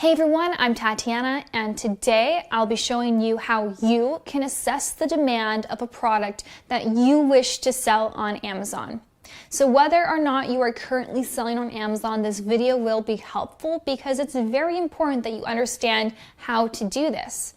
Hey everyone, I'm Tatiana, and today I'll be showing you how you can assess the demand of a product that you wish to sell on Amazon. So whether or not you are currently selling on Amazon, this video will be helpful because it's very important that you understand how to do this.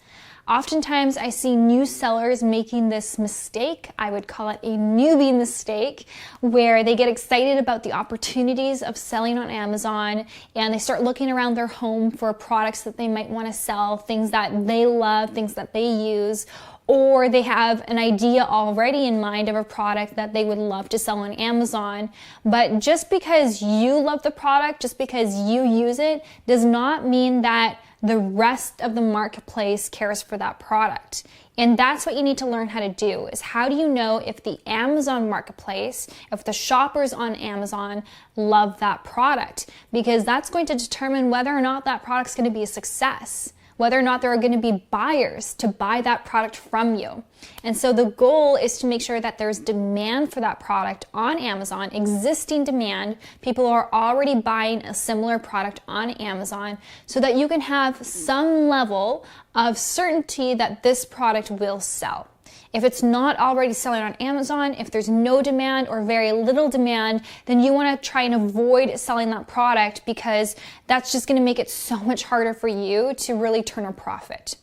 Oftentimes I see new sellers making this mistake. I would call it a newbie mistake, where they get excited about the opportunities of selling on Amazon and they start looking around their home for products that they might want to sell, things that they love, things that they use, or they have an idea already in mind of a product that they would love to sell on Amazon. But just because you love the product, just because you use it, does not mean that the rest of the marketplace cares for that product. And that's what you need to learn how to do, is how do you know if the Amazon marketplace, if the shoppers on Amazon love that product? Because that's going to determine whether or not that product's going to be a success, whether or not there are going to be buyers to buy that product from you. And so the goal is to make sure that there's demand for that product on Amazon, existing demand. People are already buying a similar product on Amazon so that you can have some level of certainty that this product will sell. If it's not already selling on Amazon, if there's no demand or very little demand, then you want to try and avoid selling that product, because that's just going to make it so much harder for you to really turn a profit.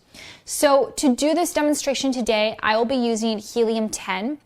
So to do this demonstration today, I will be using Helium 10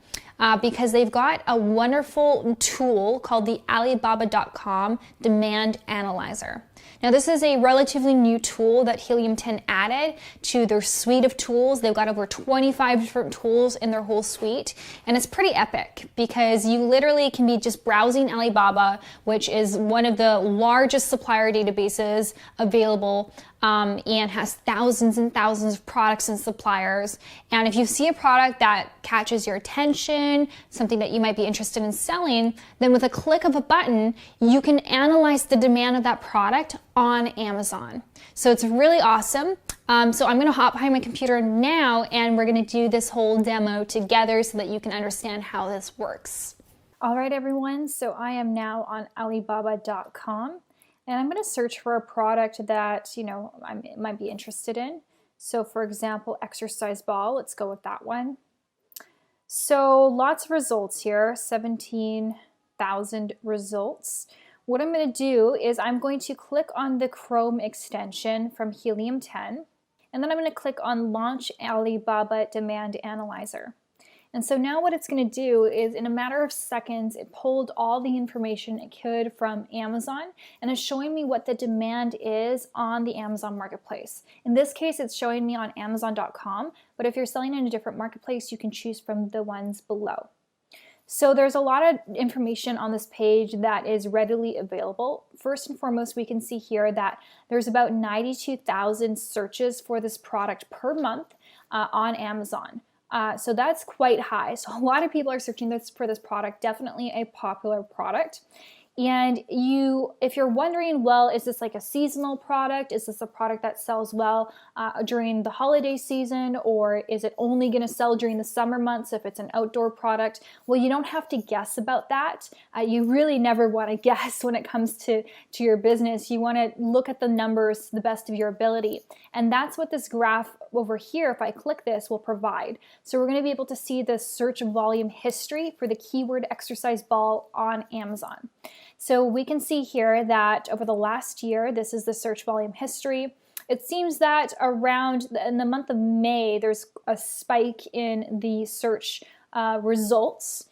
because they've got a wonderful tool called the Alibaba.com Demand Analyzer. Now, this is a relatively new tool that Helium 10 added to their suite of tools. They've got over 25 different tools in their whole suite, and it's pretty epic because you literally can be just browsing Alibaba, which is one of the largest supplier databases available, and has thousands and thousands of products and suppliers. And if you see a product that catches your attention, something that you might be interested in selling, then with a click of a button, you can analyze the demand of that product on Amazon. So it's really awesome. So I'm going to hop behind my computer now, and we're going to do this whole demo together so that you can understand how this works. All right, everyone. So I am now on Alibaba.com. And I'm going to search for a product that, I might be interested in. So for example, exercise ball, let's go with that one. So lots of results here, 17,000 results. What I'm going to do is I'm going to click on the Chrome extension from Helium 10, and then I'm going to click on Launch Alibaba Demand Analyzer. And so now what it's going to do is, in a matter of seconds, it pulled all the information it could from Amazon and is showing me what the demand is on the Amazon marketplace. In this case, it's showing me on Amazon.com, but if you're selling in a different marketplace, you can choose from the ones below. So there's a lot of information on this page that is readily available. First and foremost, we can see here that there's about 92,000 searches for this product per month on Amazon. So that's quite high. So a lot of people are searching for this product, definitely a popular product. And if you're wondering, well, is this like a seasonal product? Is this a product that sells well during the holiday season? Or is it only going to sell during the summer months if it's an outdoor product? Well, you don't have to guess about that. You really never want to guess when it comes to your business. You want to look at the numbers to the best of your ability. And that's what this graph over here, if I click this, will provide. So we're going to be able to see the search volume history for the keyword exercise ball on Amazon. So we can see here that over the last year, this is the search volume history. It seems that in the month of May, there's a spike in the search results.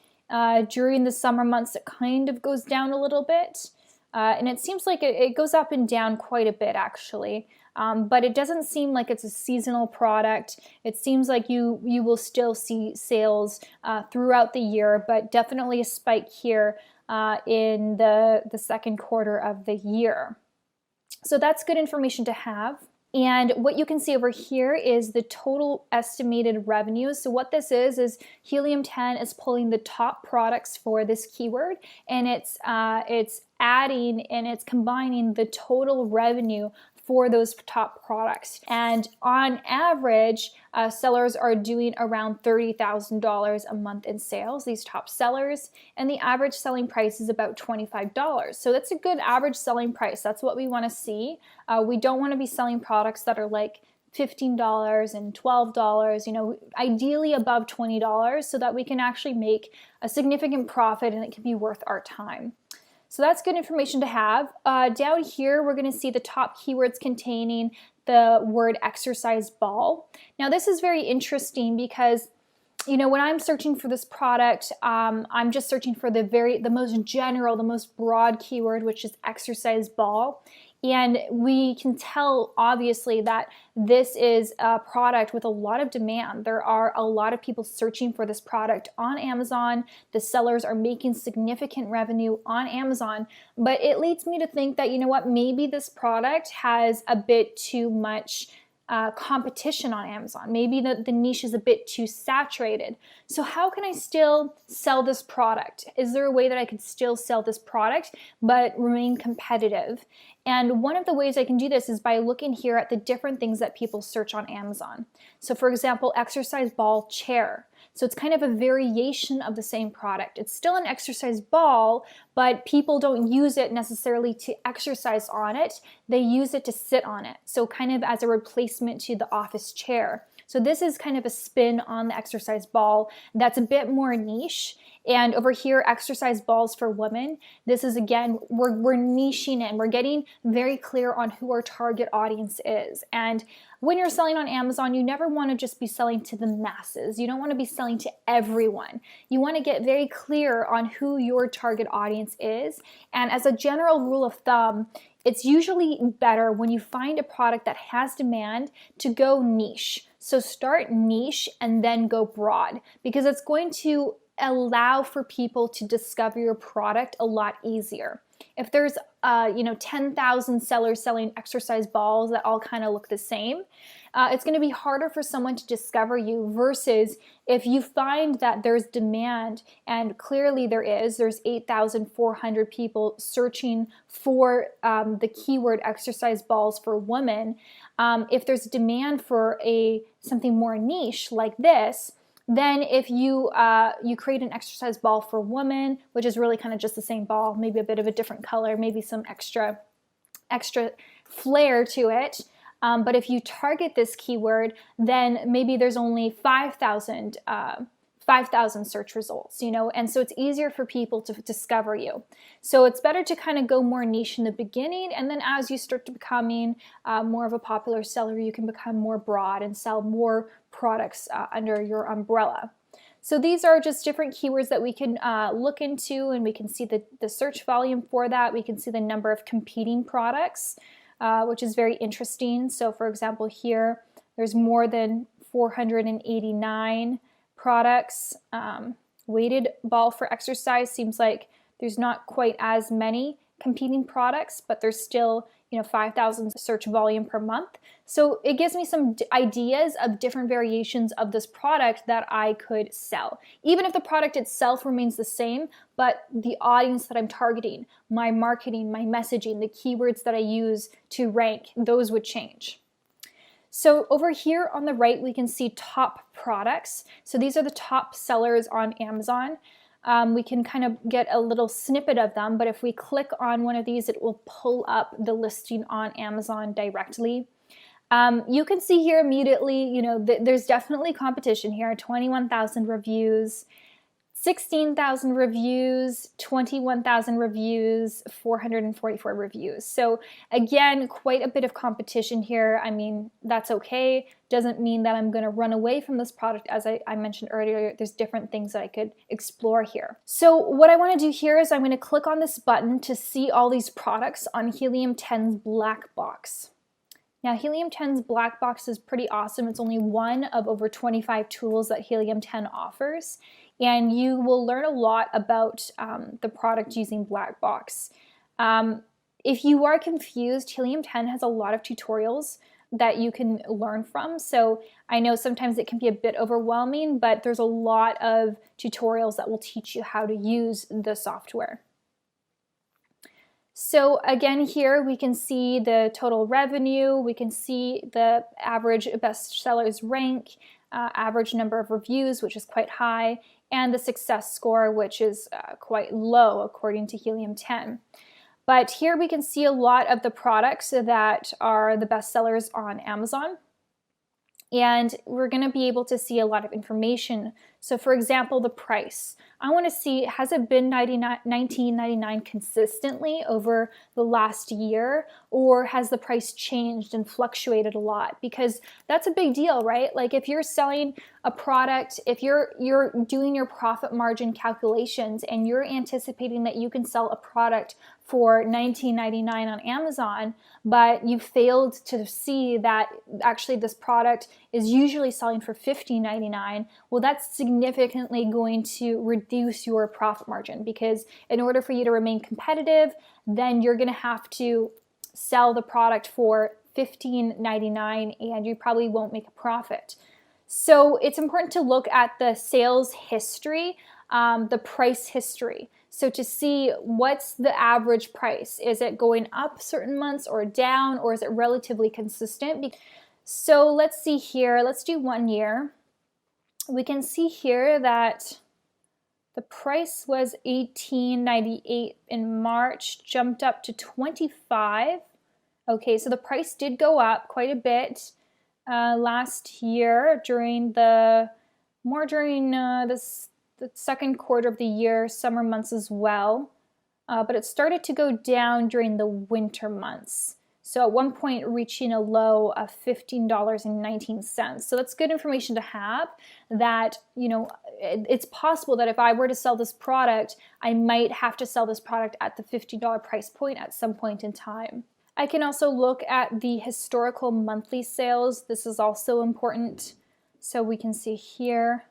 During the summer months, it kind of goes down a little bit. And it seems like it goes up and down quite a bit, actually. But it doesn't seem like it's a seasonal product. It seems like you will still see sales throughout the year, but definitely a spike here in the second quarter of the year. So that's good information to have. And what you can see over here is the total estimated revenue. So what this is Helium 10 is pulling the top products for this keyword, and it's adding and it's combining the total revenue for those top products. And on average, sellers are doing around $30,000 a month in sales, these top sellers, and the average selling price is about $25. So that's a good average selling price. That's what we want to see. We don't want to be selling products that are like $15 and $12, ideally above $20 so that we can actually make a significant profit and it can be worth our time. So that's good information to have. Down here, we're going to see the top keywords containing the word exercise ball. Now, this is very interesting because when I'm searching for this product, I'm just searching for the most general, the most broad keyword, which is exercise ball. And we can tell, obviously, that this is a product with a lot of demand. There are a lot of people searching for this product on Amazon. The sellers are making significant revenue on Amazon. But it leads me to think that, maybe this product has a bit too much competition on Amazon. Maybe the niche is a bit too saturated. So how can I still sell this product? Is there a way that I could still sell this product but remain competitive? And one of the ways I can do this is by looking here at the different things that people search on Amazon. So for example, exercise ball chair. So it's kind of a variation of the same product. It's still an exercise ball, but people don't use it necessarily to exercise on it. They use it to sit on it. So kind of as a replacement to the office chair. So this is kind of a spin on the exercise ball that's a bit more niche. And over here, exercise balls for women. This is, again, we're niching in. We're getting very clear on who our target audience is. And when you're selling on Amazon, you never want to just be selling to the masses. You don't want to be selling to everyone. You want to get very clear on who your target audience is. And as a general rule of thumb, it's usually better when you find a product that has demand to go niche. So start niche and then go broad, because it's going to allow for people to discover your product a lot easier. If there's 10,000 sellers selling exercise balls that all kind of look the same, it's going to be harder for someone to discover you versus if you find that there's demand, and clearly there's 8,400 people searching for the keyword exercise balls for women. If there's demand for something more niche like this, then if you create an exercise ball for women, which is really kind of just the same ball, maybe a bit of a different color, maybe some extra flair to it. But if you target this keyword, then maybe there's only 5,000 search results, and so it's easier for people to discover you. So it's better to kind of go more niche in the beginning, and then as you start to becoming more of a popular seller, you can become more broad and sell more products under your umbrella. So these are just different keywords that we can look into, and we can see the search volume for that. We can see the number of competing products, which is very interesting. So for example, here, there's more than 489 products. Weighted ball for exercise seems like there's not quite as many competing products, but there's still 5,000 search volume per month. So it gives me some ideas of different variations of this product that I could sell. Even if the product itself remains the same, but the audience that I'm targeting, my marketing, my messaging, the keywords that I use to rank, those would change. So over here on the right, we can see top products. So these are the top sellers on Amazon. We can kind of get a little snippet of them, but if we click on one of these, it will pull up the listing on Amazon directly. You can see here immediately, there's definitely competition here. 21,000 reviews, 16,000 reviews, 21,000 reviews, 444 reviews. So again, quite a bit of competition here. I mean, that's okay. Doesn't mean that I'm going to run away from this product. As I mentioned earlier, there's different things that I could explore here. So what I want to do here is I'm going to click on this button to see all these products on Helium 10's black box. Now, Helium 10's black box is pretty awesome. It's only one of over 25 tools that Helium 10 offers. And you will learn a lot about the product using black box. If you are confused, Helium 10 has a lot of tutorials that you can learn from. So I know sometimes it can be a bit overwhelming, but there's a lot of tutorials that will teach you how to use the software. So again, here we can see the total revenue, we can see the average bestsellers rank, average number of reviews, which is quite high, and the success score, which is quite low according to Helium 10. But here we can see a lot of the products that are the best sellers on Amazon. And we're going to be able to see a lot of information. So for example, the price. I want to see, has it been $19.99 consistently over the last year, or has the price changed and fluctuated a lot? Because that's a big deal, right? Like if you're selling a product, if you're doing your profit margin calculations and you're anticipating that you can sell a product for $19.99 on Amazon, but you failed to see that actually this product is usually selling for $15.99, well, that's significantly going to reduce your profit margin, because in order for you to remain competitive, then you're going to have to sell the product for $15.99 and you probably won't make a profit. So it's important to look at the sales history, the price history. So to see what's the average price. Is it going up certain months or down, or is it relatively consistent? So let's see here. Let's do 1 year. We can see here that the price was $18.98 in March, jumped up to $25. Okay, so the price did go up quite a bit last year during the second quarter of the year, summer months as well. But it started to go down during the winter months. So at one point reaching a low of $15.19. So that's good information to have, that, you know, it's possible that if I were to sell this product, I might have to sell this product at the $50 price point at some point in time. I can also look at the historical monthly sales. This is also important. So we can see here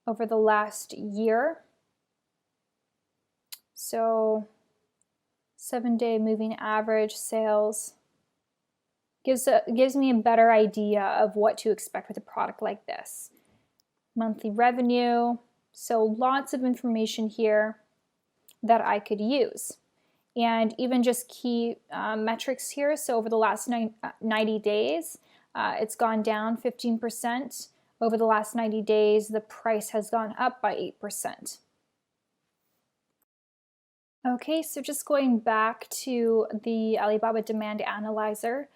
over the last year. So 7-day moving average sales gives me a better idea of what to expect with a product like this. Monthly revenue, so lots of information here that I could use. And even just key metrics here. So over the last 90 days, it's gone down 15%. Over the last 90 days, the price has gone up by 8%. Okay, so just going back to the Alibaba Demand Analyzer.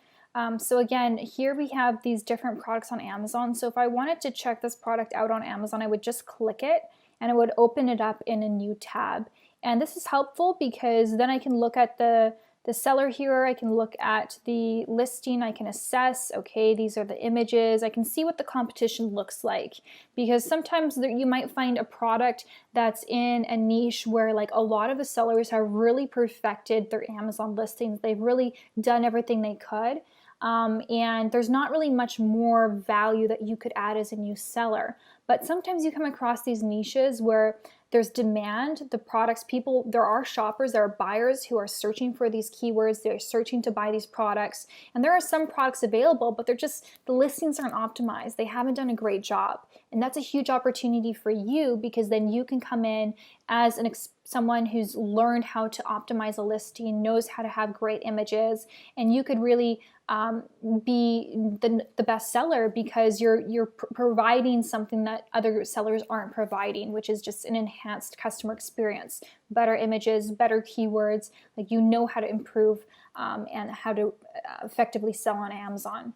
So again, here we have these different products on Amazon. So if I wanted to check this product out on Amazon, I would just click it and it would open it up in a new tab. And this is helpful because then I can look at the seller here, I can look at the listing, I can assess, okay, these are the images, I can see what the competition looks like. Because sometimes you might find a product that's in a niche where like a lot of the sellers have really perfected their Amazon listings, they've really done everything they could. And there's not really much more value that you could add as a new seller. But sometimes you come across these niches where there's demand, the products, there are shoppers, there are buyers who are searching for these keywords, they're searching to buy these products, and there are some products available, but the listings aren't optimized, they haven't done a great job. And that's a huge opportunity for you, because then you can come in as someone who's learned how to optimize a listing, knows how to have great images, and you could really be the best seller because you're providing something that other sellers aren't providing, which is just an enhanced customer experience, better images, better keywords, like you know how to improve and how to effectively sell on Amazon.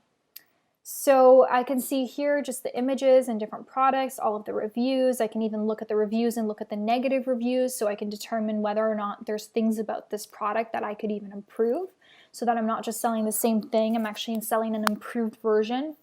So I can see here just the images and different products, all of the reviews. I can even look at the reviews and look at the negative reviews so I can determine whether or not there's things about this product that I could even improve, so that I'm not just selling the same thing, I'm actually selling an improved version.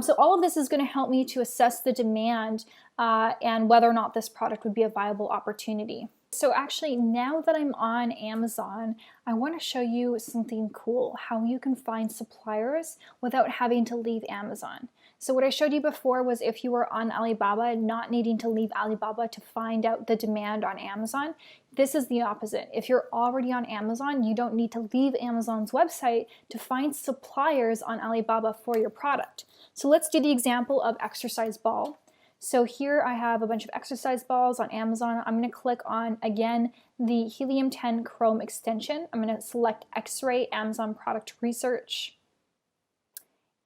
So all of this is going to help me to assess the demand and whether or not this product would be a viable opportunity. So actually, now that I'm on Amazon, I want to show you something cool, how you can find suppliers without having to leave Amazon. So what I showed you before was if you were on Alibaba, not needing to leave Alibaba to find out the demand on Amazon. This is the opposite. If you're already on Amazon, you don't need to leave Amazon's website to find suppliers on Alibaba for your product. So let's do the example of exercise ball. So here I have a bunch of exercise balls on Amazon. I'm going to click on, again, the Helium 10 Chrome extension. I'm going to select X-ray Amazon Product Research.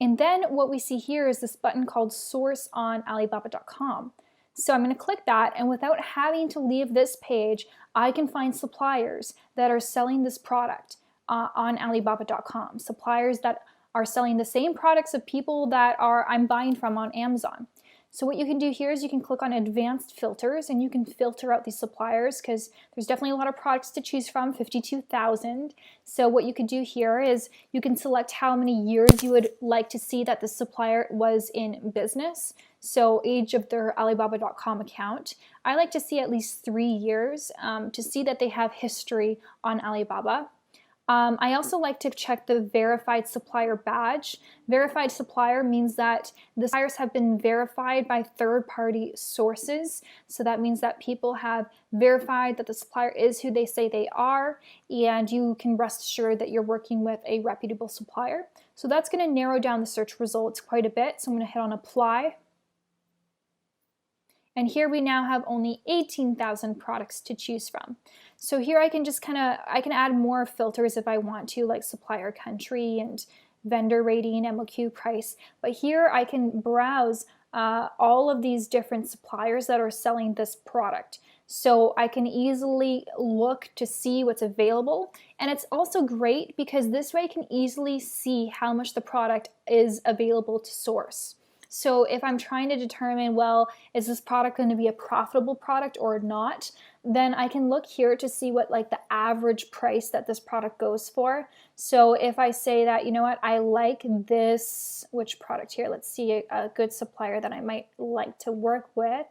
And then what we see here is this button called Source on Alibaba.com. So I'm going to click that, and without having to leave this page, I can find suppliers that are selling this product on Alibaba.com. Suppliers that are selling the same products of people that I'm buying from on Amazon. So what you can do here is you can click on advanced filters, and you can filter out these suppliers because there's definitely a lot of products to choose from, 52,000. So what you could do here is you can select how many years you would like to see that the supplier was in business. So age of their Alibaba.com account. I like to see at least 3 years to see that they have history on Alibaba. I also like to check the verified supplier badge. Verified supplier means that the suppliers have been verified by third-party sources. So that means that people have verified that the supplier is who they say they are, and you can rest assured that you're working with a reputable supplier. So that's going to narrow down the search results quite a bit. So I'm going to hit on apply. And here we now have only 18,000 products to choose from. So here I can just I can add more filters if I want to, like supplier country and vendor rating, MOQ price. But here I can browse all of these different suppliers that are selling this product. So I can easily look to see what's available. And it's also great because this way I can easily see how much the product is available to source. So if I'm trying to determine, well, is this product going to be a profitable product or not, then I can look here to see what like the average price that this product goes for. So if I say that, you know what, I like this, which product here? Let's see a good supplier that I might like to work with.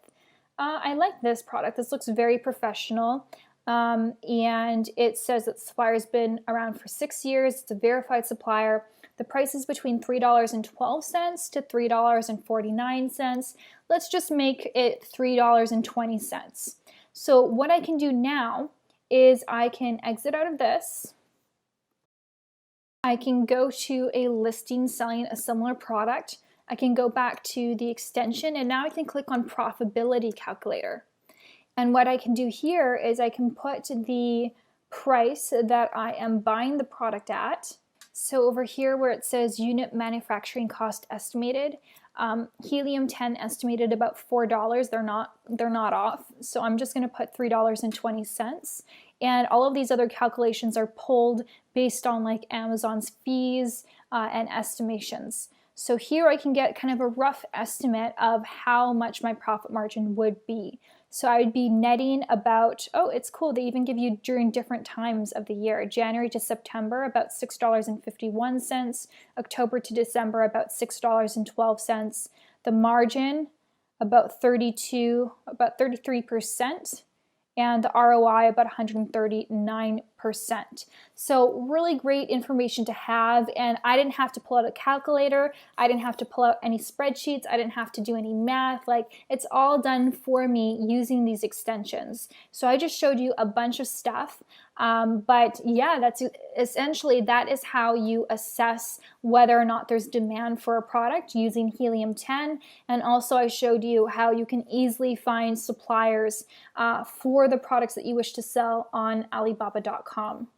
I like this product. This looks very professional. And it says that the supplier's been around for 6 years. It's a verified supplier. The price is between $3.12 to $3.49. Let's just make it $3.20. So what I can do now is I can exit out of this. I can go to a listing selling a similar product. I can go back to the extension, and now I can click on profitability calculator. And what I can do here is I can put the price that I am buying the product at. So over here where it says unit manufacturing cost estimated, Helium 10 estimated about $4. They're not off. So I'm just going to put $3.20. And all of these other calculations are pulled based on like Amazon's fees and estimations. So here I can get kind of a rough estimate of how much my profit margin would be. So I would be netting about, oh, it's cool, they even give you during different times of the year. January to September, about $6.51. October to December, about $6.12. The margin, about 33%. And the ROI, about 139%. So really great information to have, and I didn't have to pull out a calculator, I didn't have to pull out any spreadsheets, I didn't have to do any math, like it's all done for me using these extensions. So I just showed you a bunch of stuff, but yeah, that's essentially, that is how you assess whether or not there's demand for a product using Helium 10, and also I showed you how you can easily find suppliers for the products that you wish to sell on Alibaba.com.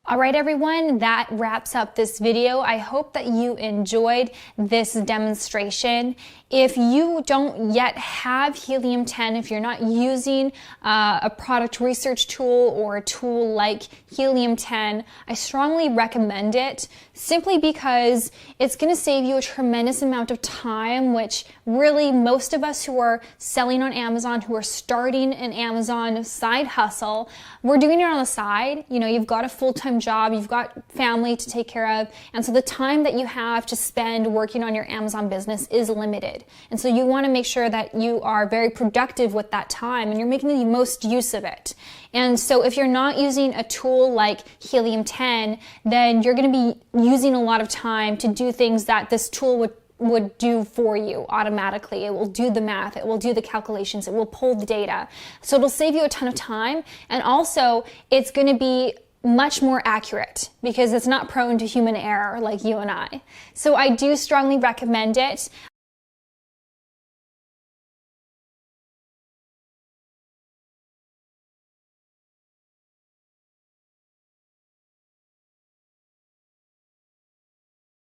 All right, everyone, that wraps up this video. I hope that you enjoyed this demonstration. If you don't yet have Helium 10, if you're not using a product research tool or a tool like Helium 10, I strongly recommend it simply because it's going to save you a tremendous amount of time, which really most of us who are selling on Amazon, who are starting an Amazon side hustle, we're doing it on the side. You know, you've got a full-time job, you've got family to take care of, and so the time that you have to spend working on your Amazon business is limited. And so you want to make sure that you are very productive with that time and you're making the most use of it. And so if you're not using a tool like Helium 10, then you're going to be using a lot of time to do things that this tool would do for you automatically. It will do the math, it will do the calculations, it will pull the data. So it'll save you a ton of time, and also it's going to be much more accurate because it's not prone to human error like you and I. So I do strongly recommend it.